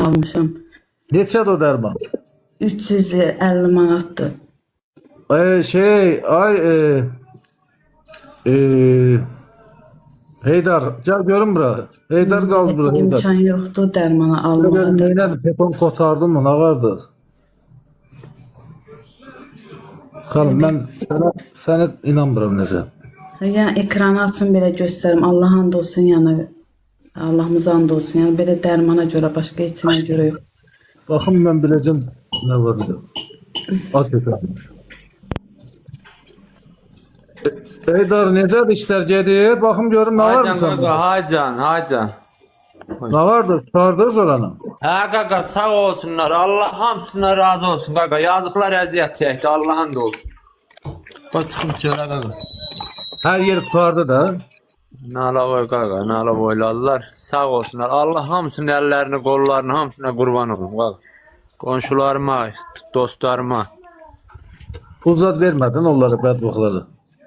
almışam. Neçədir o dərman? 350 manatdır. Heydar, gel görün bura. Heydar qaldı bura. Heydar. İmkan yoxdur dərmana almağa. Neynədir? Pepon qotardın mı? Nə vardı? Xanım, mən sənə inanmıram necə. Yəni ekranı açın belə göstərim. Allah and olsun, yəni Allahımıza and olsun. Yəni belə dərmana görə, başqa heç nəyə görə yox. Baxın, mən biləcəm nə var burada. Az götürəm. Heydar, necədir işlər gedir? Baxım görüm nə var mı Hacan səndə? kaka, hacan. Nə vardır? Çıxardınız oranı. Ha kaka sağ olsunlar. Allah hamısına razı olsun kaka. Yazıklar əziyyət çəkdi. Allah'ın da olsun. Bak çıkın çölə kaka. Hər yer çıxardı da. Nala boy kaka, nala boyladılar. Sağ olsunlar. Allah hamısının ellerini, kollarını hamısına kurban olun kaka. Konşularıma, dostlarıma. Pul zad vermədin onlara, bədbaxtları.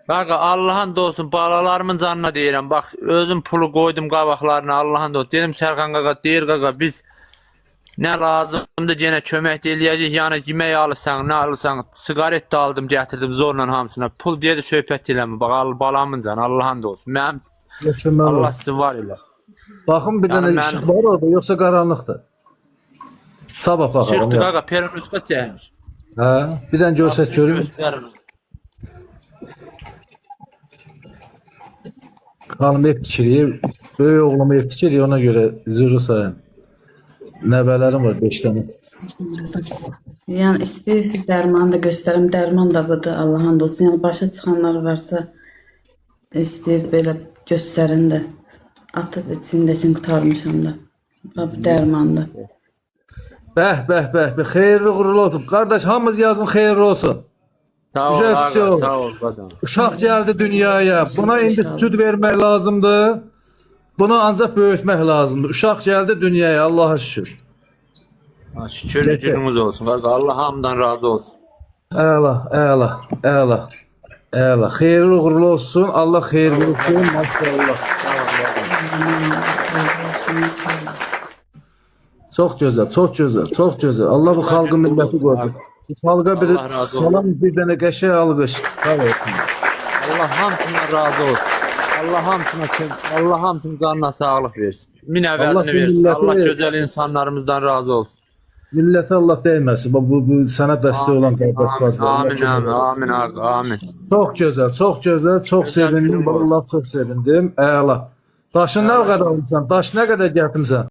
Kaka Allah'ın da olsun. Balalarımın canına deyirəm. Bak özüm pulu koydum qabaqlarına. Allah'ın da olsun. Dedim Serkan kaka deyir kaka biz ne lazımdı gene kömək eləyəcək. Yəni yemək alırsan, ne alırsan. Sigaret de aldım, getirdim zorla hamısına. Pul diye de söhbət eləmə. Bak balamın canı Allah'ın da olsun. Mənim Allah sizi var eləsin. Baxın bir Yəni dənə mən- işıq var orada, yoxsa qaranlıqdır? Sabah baxalım. Çıktı ya. kaka perunuska çəkmiş. Hə, bir dənə görsək görüm. Göstərin. Xanım ev tikirik. Böyük oğlum ev tikirik, ona görə zürrü sayın. Nəvələrim var 5 dənə. Yəni istəyir dərmanı da göstərim. Dərman da budur. Allah and olsun. Yəni başa çıxanlar varsa istəyir belə göstərin də. Atıb içindəkini qurtarmışam da. Bax bu dərmandır. Bəh, xeyirli uğurlu olsun. Qardaş, hamımız yazın xeyirli olsun. Sağ ol Güzel kaka, şey oldu. sağ ol kaka. Uşaq gəldi dünyaya. Buna indi İnşallah. süd vermək lazımdır. Bunu ancaq böyütmək lazımdır. Uşaq gəldi dünyaya, Allah'a şükür. Ha, şükür günümüz olsun kaka. Allah hamdan razı olsun. Əla. Xeyirli uğurlu olsun. Allah xeyirli olsun. Maşallah. Çox gözəl. Allah bu xalqın milləti qoysun. Bu xalqa bir Allah razı olsun. salam, bir dənə qəşəng alqış. Sağ olsun. Allah hamısına razı olsun. Allah hamısının canına sağlık versin. Min Allah əvəzini bu versin. milleti- Allah güzel insanlarımızdan razı olsun. Millətə Allah dəyməsin. Bu sənə dəstək olan qardaşlar. Amin. Çox gözəl, çox sevindim. Vallahi çox sevindim. Əla. Daşı nə qədər almısan? Daş nə qədər gətirmisən?